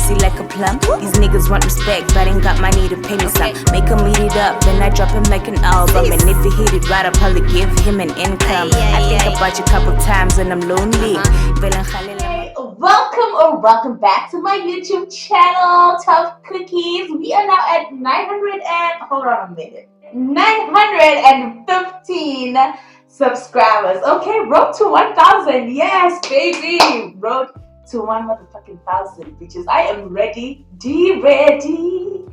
juicy like a plum. These niggas want respect, but ain't got money to pay me some. Make him eat it up, then I drop him like an album. And if he hit it right, I'll probably give him an income. I think about you a couple times when I'm lonely. Welcome back to my YouTube channel, Tough Cookies. We are now at 915 subscribers. Okay, road to 1,000. Yes, baby, road to 1,000 bitches. I am ready, ready.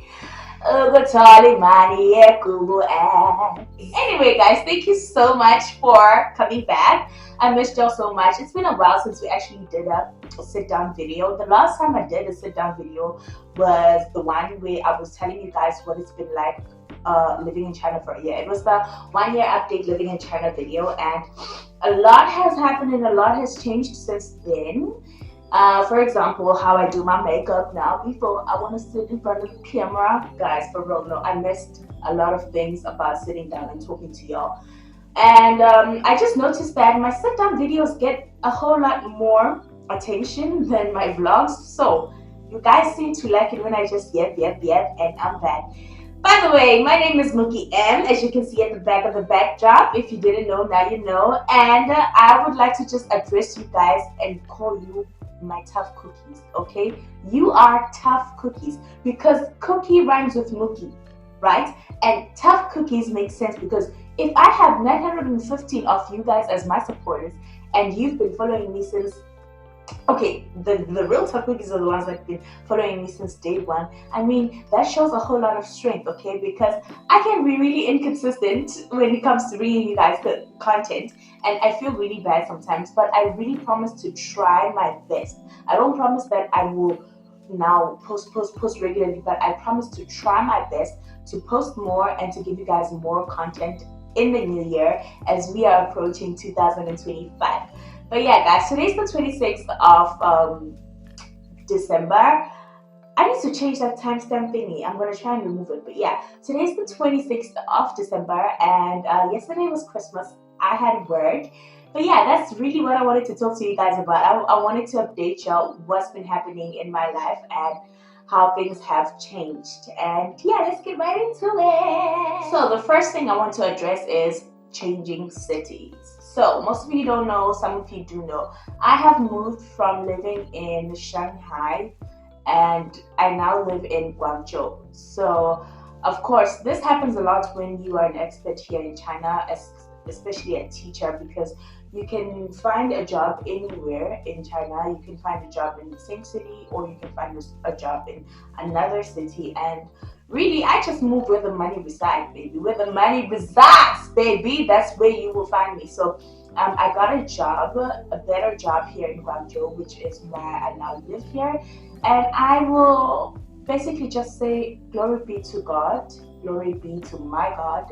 Anyway, guys, thank you so much for coming back. I missed y'all so much. It's been a while since we actually did a sit-down video. The last time I did a sit-down video was the one where I was telling you guys what it's been like living in China for a year. It was the 1 year update living in China video, and a lot has happened and a lot has changed since then. For example, how I do my makeup now. Before, I want to sit in front of the camera. Guys, for real, no, I missed a lot of things about sitting down and talking to y'all. And I just noticed that my sit-down videos get a whole lot more attention than my vlogs. So, you guys seem to like it when I just yep, and I'm back. By the way, my name is Mookie M, as you can see at the back of the backdrop. If you didn't know, now you know. And I would like to just address you guys and call you my tough cookies, okay? You are tough cookies because cookie rhymes with Mookie, right? And tough cookies make sense because if I have 915 of you guys as my supporters and you've been following me since, okay, the real tough cookies are the ones that have been following me since day one. I mean, that shows a whole lot of strength, okay? Because I can be really inconsistent when it comes to bringing you guys the content, and I feel really bad sometimes, but I really promise to try my best. I don't promise that I will now post regularly, but I promise to try my best to post more and to give you guys more content in the new year as we are approaching 2025. But yeah, guys, today's the 26th of December. I need to change that timestamp thingy. I'm going to try and remove it. But yeah, today's the 26th of December, and yesterday was Christmas. I had work. But yeah, that's really what I wanted to talk to you guys about. I wanted to update y'all what's been happening in my life and how things have changed. And yeah, let's get right into it. So the first thing I want to address is changing cities. So most of you don't know, some of you do know. I have moved from living in Shanghai and I now live in Guangzhou. So of course, this happens a lot when you are an expat here in China, especially a teacher, because you can find a job anywhere in China. You can find a job in the same city or you can find a job in another city. And really, I just moved where the money resides, baby. Where the money resides, baby, that's where you will find me. So I got a job, a better job here in Guangzhou, which is why I now live here. And I will basically just say, glory be to God, glory be to my God,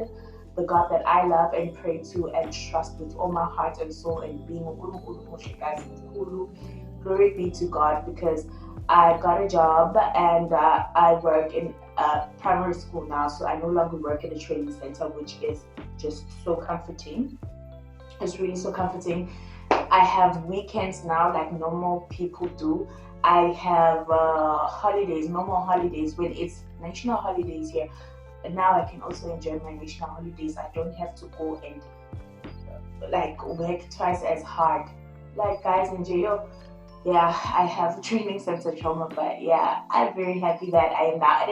the God that I love and pray to and trust with all my heart and soul, and being glory be to God, because I got a job and I work in primary school now, so I no longer work in a training center, which is just so comforting. It's really so comforting. I have weekends now like normal people do. I have holidays, normal holidays, when it's national holidays here. And now I can also enjoy my national holidays. I don't have to go and like work twice as hard. Like guys in jail, yeah, I have a training center trauma, but yeah, I'm very happy that I am now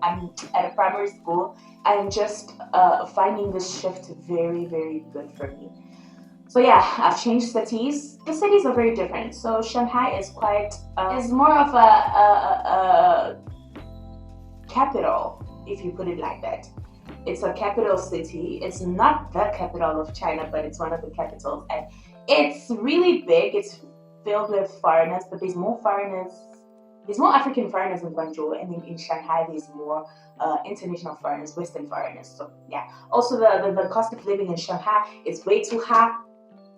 I'm at a primary school. I'm just finding this shift very, very good for me. So yeah, I've changed cities. The cities are very different. So Shanghai is quite, is more of a capital, if you put it like that. It's a capital city. It's not the capital of China, but it's one of the capitals. And it's really big. It's filled with foreigners, but there's more foreigners. There's more African foreigners in Guangzhou, and then in Shanghai there's more international foreigners, Western foreigners. So yeah. Also the cost of living in Shanghai is way too high.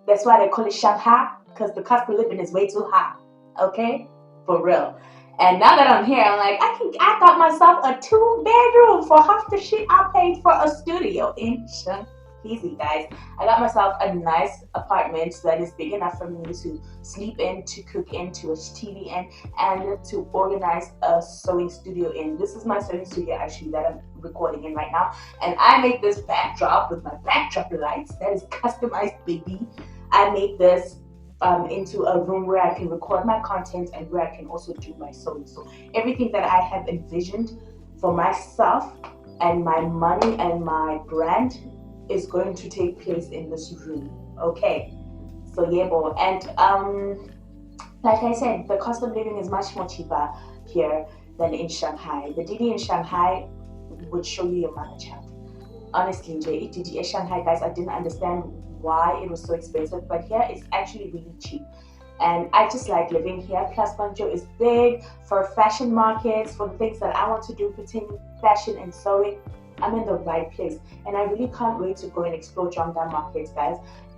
That's why they call it Shanghai, because the cost of living is way too high. Okay? For real. And now that I'm here, I'm like, I got myself a 2-bedroom for half the shit I paid for a studio in Shanghai. easy, guys. I got myself a nice apartment that is big enough for me to sleep in, to cook in, to watch TV in, and to organize a sewing studio in. This is my sewing studio actually that I'm recording in right now, and I make this backdrop with my backdrop lights that is customized, baby. I make this into a room where I can record my content and where I can also do my sewing. So everything that I have envisioned for myself and my money and my brand is going to take place in this room. Okay, so yeah, boy. And like I said, the cost of living is much more cheaper here than in Shanghai. The Didi in Shanghai would show you your mother child. Honestly, Didi in Shanghai, guys, I didn't understand why it was so expensive, but here it's actually really cheap. And I just like living here. Plus, Guangzhou is big for fashion markets, for the things that I want to do pertaining fashion and sewing. I'm in the right place, and I really can't wait to go and explore Zhongda markets, guys.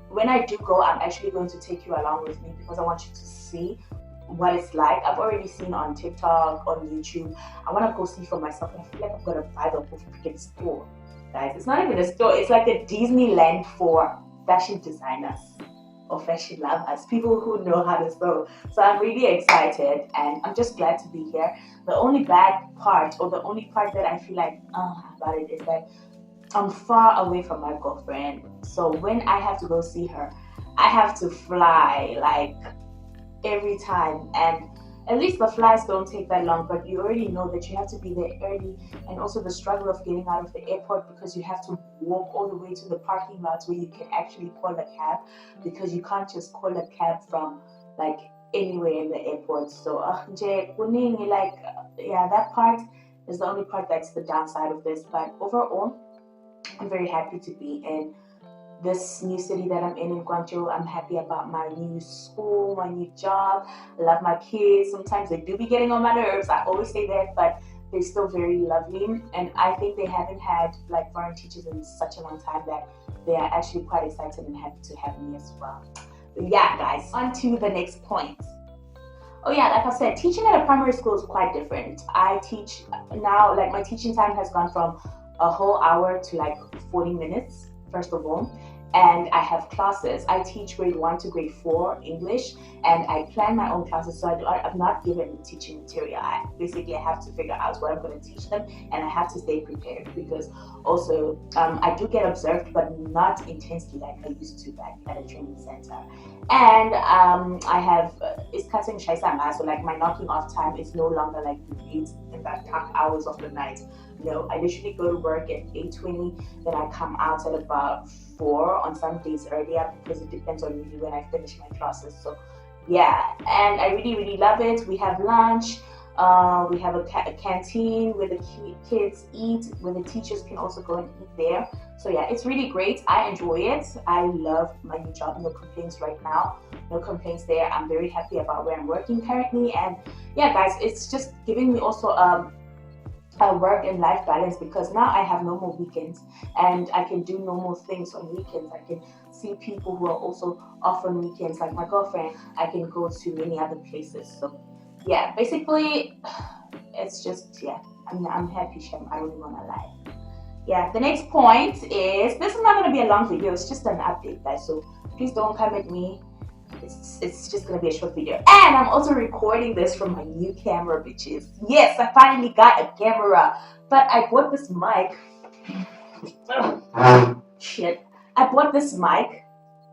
When I do go, I'm actually going to take you along with me because I want you to see what it's like. I've already seen on TikTok, on YouTube. I want to go see for myself, and I feel like I've got to buy the whole freaking store, guys. It's not even a store. It's like a Disneyland for fashion designers or fashion lovers, people who know how to sew. So I'm really excited, and I'm just glad to be here. The only bad part, or the only part that I feel like about it, is that I'm far away from my girlfriend. So when I have to go see her, I have to fly like every time, and at least the flights don't take that long, but you already know that you have to be there early, and also the struggle of getting out of the airport because you have to walk all the way to the parking lots where you can actually call a cab, because you can't just call a cab from like anywhere in the airport. So yeah, that part is the only part that's the downside of this. But overall, I'm very happy to be in this new city that I'm in Guangzhou. I'm happy about my new school, my new job. I love my kids. Sometimes they do be getting on my nerves. I always say that, but they're still very lovely. And I think they haven't had like foreign teachers in such a long time that they are actually quite excited and happy to have me as well. But yeah, guys, on to the next point. Oh yeah, like I said, teaching at a primary school is quite different. I teach now, like my teaching time has gone from a whole hour to like 40 minutes, first of all. And I have classes. I teach grade 1 to grade 4 English, and I plan my own classes, so I'm not given teaching material. I have to figure out what I'm going to teach them, and I have to stay prepared, because also I do get observed, but not intensely like I used to back at a training center. And I have it's cutting shaisanga, so like my knocking off time is no longer like 8 in the dark hours of the night. No, I literally go to work at 8:20, then I come out at about 4, on some days earlier, because it depends on really when I finish my classes. So yeah, and I really, really love it. We have lunch, we have a canteen where the kids eat, where the teachers can also go and eat there. So yeah, it's really great. I enjoy it. I love my new job. No complaints right now. No complaints there. I'm very happy about where I'm working currently. And yeah, guys, it's just giving me also a work and life balance, because now I have normal weekends and I can do normal things on weekends. I can see people who are also off on weekends, like my girlfriend. I can go to many other places. So yeah, basically it's just, yeah, I'm happy, Shem. I don't even want to lie. Yeah, the next point is, this is not going to be a long video, it's just an update, guys, so please don't come at me. It's just gonna be a short video. And I'm also recording this from my new camera, bitches. Yes, I finally got a camera, but I bought this mic. Shit, I bought this mic,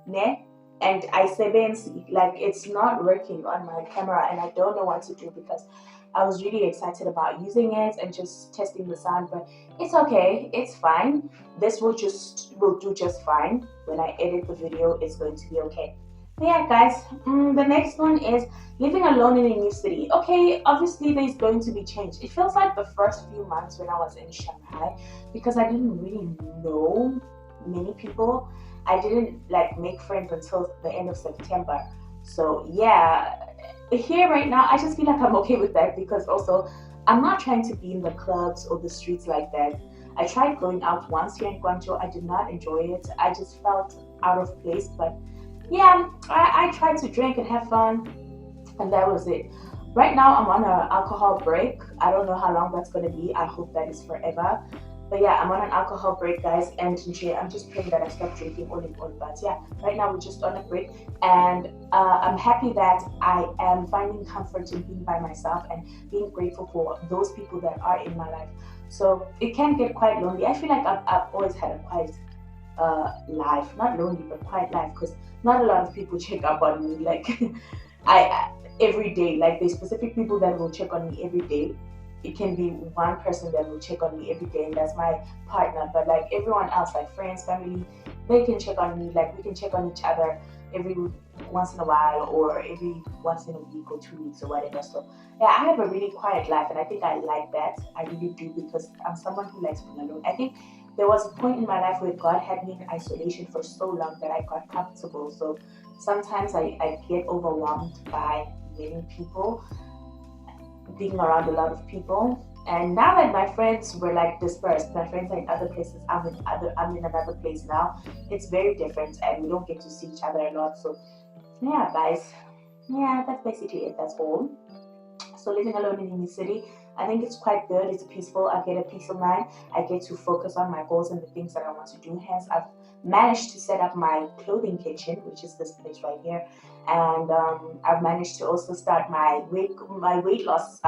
ne? And I sebenzi, like it's not working on my camera, and I don't know what to do, because I was really excited about using it and just testing the sound, but it's okay, it's fine. This will do just fine. When I edit the video, it's going to be okay. Yeah, guys, the next one is living alone in a new city. Okay, obviously there's going to be change. It feels like the first few months when I was in Shanghai, because I didn't really know many people. I didn't like make friends until the end of September. So yeah, here right now, I just feel like I'm okay with that, because also I'm not trying to be in the clubs or the streets like that. I tried going out once here in Guangzhou. I did not enjoy it. I just felt out of place, but yeah, I tried to drink and have fun, and that was it. Right now, I'm on an alcohol break. I don't know how long that's going to be. I hope that is forever. But yeah, I'm on an alcohol break, guys, and I'm just praying that I stop drinking all in all. But yeah, right now we're just on a break, and I'm happy that I am finding comfort in being by myself and being grateful for those people that are in my life. So it can get quite lonely. I feel like I've always had a quite life, not lonely, but quite life, because not a lot of people check up on me. Like I every day, like there's specific people that will check on me every day. It can be one person that will check on me every day, and that's my partner. But like everyone else, like friends, family, they can check on me. Like we can check on each other every once in a while, or every once in a week or 2 weeks or whatever. So yeah, I have a really quiet life, and I think I like that. I really do, because I'm someone who likes being alone. I think there was a point in my life where God had me in isolation for so long that I got comfortable. So sometimes I get overwhelmed by many people, being around a lot of people. And now that my friends were like dispersed, my friends are in other places, I'm in another place now. It's very different, and we don't get to see each other a lot. So yeah, guys, yeah, that's basically it. That's all. So living alone in the city, I think it's quite good. It's peaceful. I get a peace of mind. I get to focus on my goals and the things that I want to do. Hence, I've managed to set up my clothing kitchen, which is this place right here, and I've managed to also start my weight loss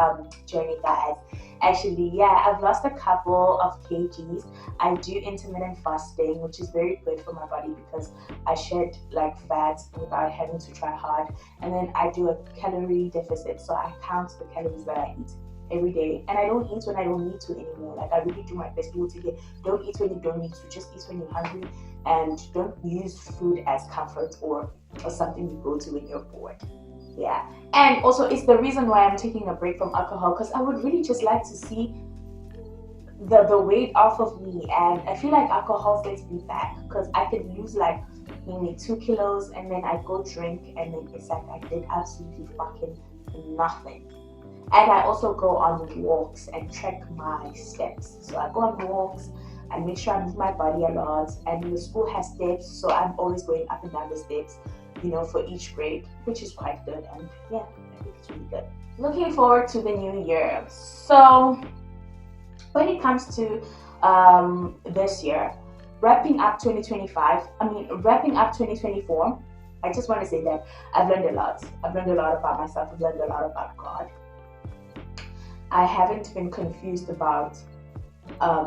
journey, guys. Actually, yeah, I've lost a couple of kgs. I do intermittent fasting, which is very good for my body because I shed like fats without having to try hard. And then I do a calorie deficit, so I count the calories that I eat every day, and I don't eat when I don't need to anymore. Like I really do my best. People to get, don't eat when you don't need to, just eat when you're hungry, and don't use food as comfort or something you go to when you're bored. Yeah, and also it's the reason why I'm taking a break from alcohol, because I would really just like to see the weight off of me, and I feel like alcohol gets me back, because I could lose like maybe 2 kilos, and then I go drink, and then it's like I did absolutely fucking nothing. And I also go on walks and track my steps. So I go on walks, I make sure I move my body a lot. And the school has steps, so I'm always going up and down the steps, for each grade, which is quite good. And yeah, I think it's really good. Looking forward to the new year. So when it comes to this year, wrapping up 2024, I just want to say that I've learned a lot. I've learned a lot about myself. I've learned a lot about God. I haven't been confused about a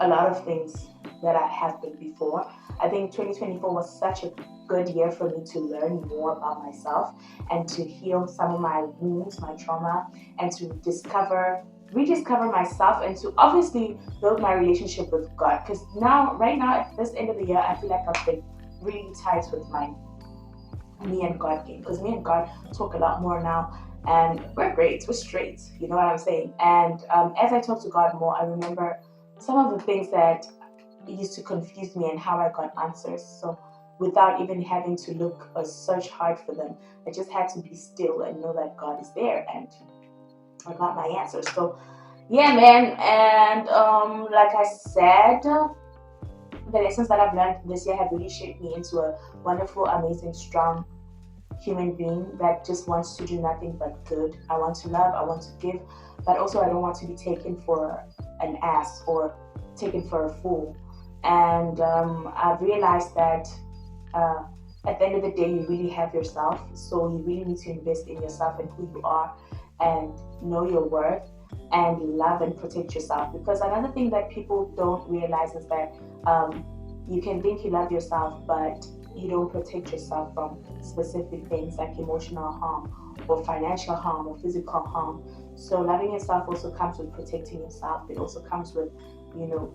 lot of things that I have been before. I think 2024 was such a good year for me to learn more about myself and to heal some of my wounds, my trauma, and to rediscover myself, and to obviously build my relationship with God. Because right now, at this end of the year, I feel like I've been really tight with my me and God game, because me and God talk a lot more now. And we're great, we're straight, you know what I'm saying? And as I talk to God more, I remember some of the things that used to confuse me and how I got answers. So without even having to look or search hard for them, I just had to be still and know that God is there, and I got my answers. So yeah, man. And like I said, the lessons that I've learned this year have really shaped me into a wonderful, amazing, strong human being that just wants to do nothing but good. I want to love, I want to give, but also I don't want to be taken for an ass or taken for a fool. And I've realized that at the end of the day, you really have yourself, so you really need to invest in yourself and who you are, and know your worth, and love and protect yourself. Because another thing that people don't realize is that you can think you love yourself, but you don't protect yourself from specific things like emotional harm or financial harm or physical harm. So loving yourself also comes with protecting yourself. It also comes with,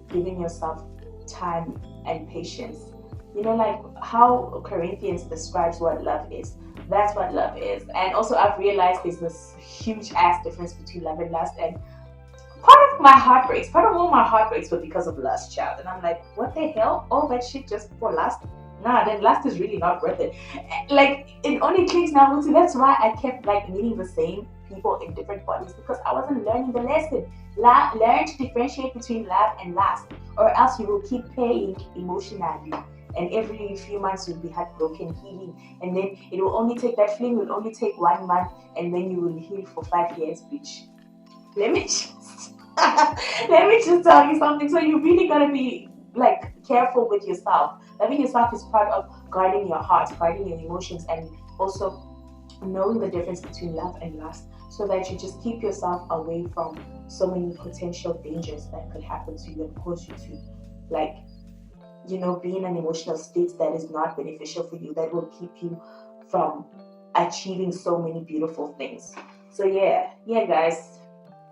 giving yourself time and patience. Like how Corinthians describes what love is. That's what love is. And also I've realized there's this huge ass difference between love and lust. And part of all my heartbreaks were because of lust, child. And I'm like, what the hell? All that shit just for lust? Nah, then lust is really not worth it. Like, it only clicks now. So that's why I kept like meeting the same people in different bodies, because I wasn't learning the lesson. Learn to differentiate between love and lust, or else you will keep paying emotionally. And every few months you'll be heartbroken, healing, and then it will only take, that fling will only take 1 month, and then you will heal for 5 years, bitch. Let me just Let me just tell you something. So you really gotta be like careful with yourself. Loving yourself is part of guarding your heart, guarding your emotions, and also knowing the difference between love and lust, so that you just keep yourself away from so many potential dangers that could happen to you and cause you to, like, be in an emotional state that is not beneficial for you, that will keep you from achieving so many beautiful things. So yeah guys,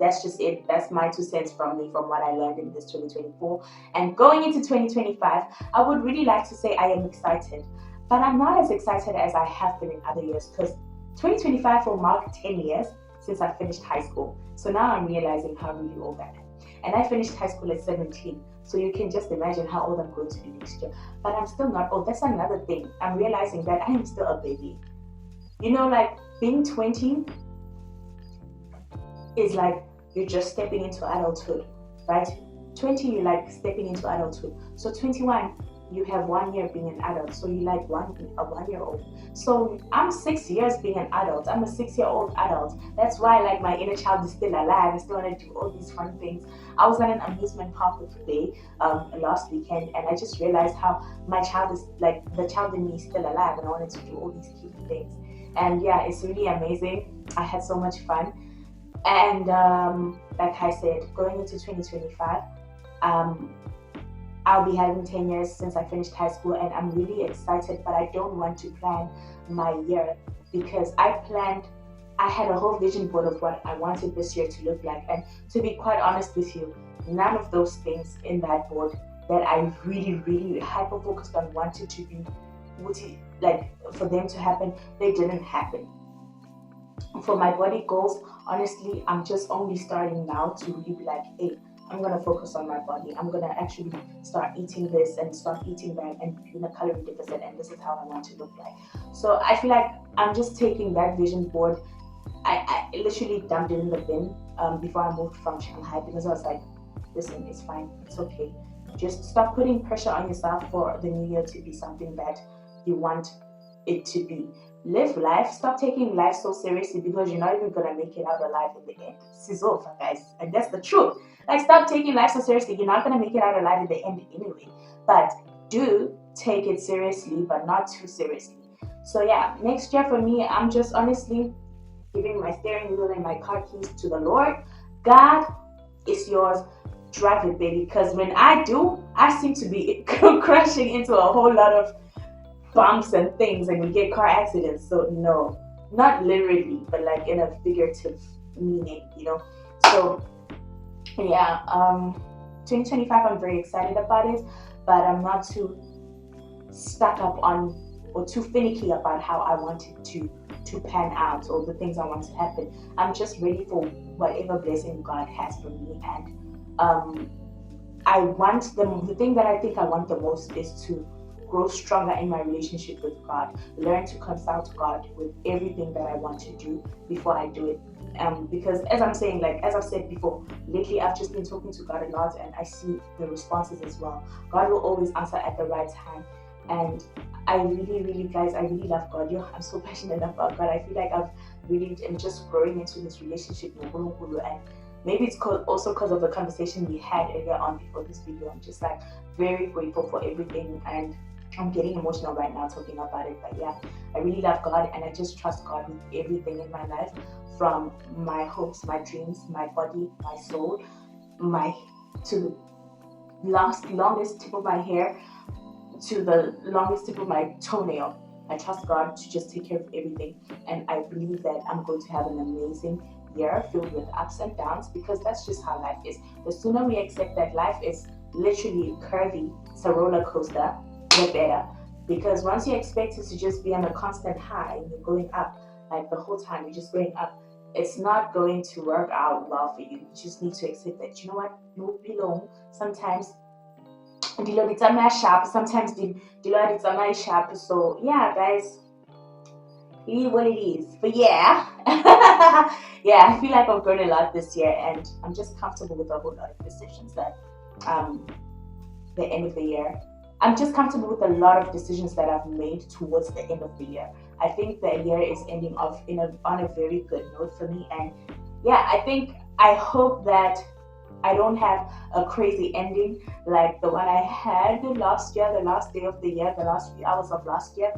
that's just it. That's my 2 cents from me, from what I learned in this 2024. And going into 2025, I would really like to say I am excited, but I'm not as excited as I have been in other years, because 2025 will mark 10 years since I finished high school. So now I'm realizing how really old I am. And I finished high school at 17. So you can just imagine how old I'm going to be next year. But I'm still not old. That's another thing. I'm realizing that I am still a baby. Like being 20 is like you're just stepping into adulthood, right? 20, you're like stepping into adulthood. So 21, you have 1 year being an adult. So you're like a 1 year old. So I'm 6 years being an adult. I'm a 6-year-old adult. That's why like my inner child is still alive. I still want to do all these fun things. I was at an amusement park with Faye last weekend, and I just realized how my child is like, the child in me is still alive, and I wanted to do all these cute things. And yeah, it's really amazing. I had so much fun. And like I said, going into 2025, I'll be having 10 years since I finished high school, and I'm really excited, but I don't want to plan my year, because I had a whole vision board of what I wanted this year to look like. And to be quite honest with you, none of those things in that board that I really, really hyper focused on wanted to be, like for them to happen, they didn't happen. For my body goals, honestly, I'm just only starting now to really be like, hey, I'm going to focus on my body. I'm going to actually start eating this and start eating that and be in a calorie deficit, and this is how I want to look like. So I feel like I'm just taking that vision board. I literally dumped it in the bin before I moved from Shanghai, because I was like, listen, it's fine. It's okay. Just stop putting pressure on yourself for the new year to be something that you want it to be. Live life. Stop taking life so seriously, because you're not even gonna make it out alive in the end. This is over, guys, and that's the truth. Like, stop taking life so seriously. You're not gonna make it out alive in the end anyway. But do take it seriously, but not too seriously. So yeah, next year for me, I'm just honestly giving my steering wheel and my car keys to the Lord. God, it's yours. Drive it, baby. Because when I do, I seem to be crashing into a whole lot of bumps and things, and we get car accidents. So no, not literally, but like in a figurative meaning, So yeah, 2025, I'm very excited about it, but I'm not too stuck up on or too finicky about how I want it to pan out, or the things I want to happen. I'm just ready for whatever blessing God has for me. And I want the thing that I think I want the most is to grow stronger in my relationship with God, learn to consult God with everything that I want to do before I do it. Because as I'm saying, like as I've said before, lately I've just been talking to God a lot, and I see the responses as well. God will always answer at the right time. And I really, guys, I really love God. I'm so passionate about God. I feel like I've really am just growing into this relationship with Hulu, and maybe it's also because of the conversation we had earlier on before this video. I'm just like very grateful for everything, and I'm getting emotional right now talking about it. But yeah, I really love God, and I just trust God with everything in my life, from my hopes, my dreams, my body, my soul, to the longest tip of my hair, to the longest tip of my toenail. I trust God to just take care of everything, and I believe that I'm going to have an amazing year filled with ups and downs, because that's just how life is. The sooner we accept that life is literally curvy, it's a roller coaster, the better. Because once you expect it to just be on a constant high and you're going up, like the whole time you're just going up, it's not going to work out well for you. You just need to accept that, you know what, no belong. Sometimes dilo di tsamaya sharp, sometimes dilo di tsamaya sharp. So yeah, guys, it is what it is. But yeah, yeah, I feel like I've grown a lot this year, and I'm just comfortable with a whole lot of decisions that the end of the year. I'm just comfortable with a lot of decisions that I've made towards the end of the year. I think the year is ending off on a very good note for me, and yeah, I hope that I don't have a crazy ending like the one I had last year, the last day of the year, the last few hours of last year.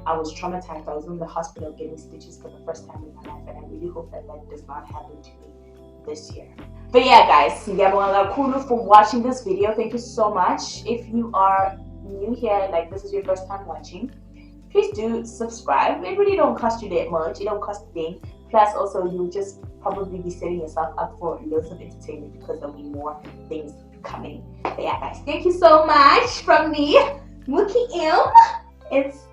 I was traumatized. I was in the hospital getting stitches for the first time in my life, and I really hope that that does not happen to me this year. But yeah, guys, ngiyabonga kakhulu for watching this video. Thank you so much. If you are new here, like this is your first time watching, please do subscribe. It really don't cost you that much. It don't cost a thing. Plus, also, you'll just probably be setting yourself up for loads of entertainment because there'll be more things coming. But yeah, guys, thank you so much from me, Mookie M. It's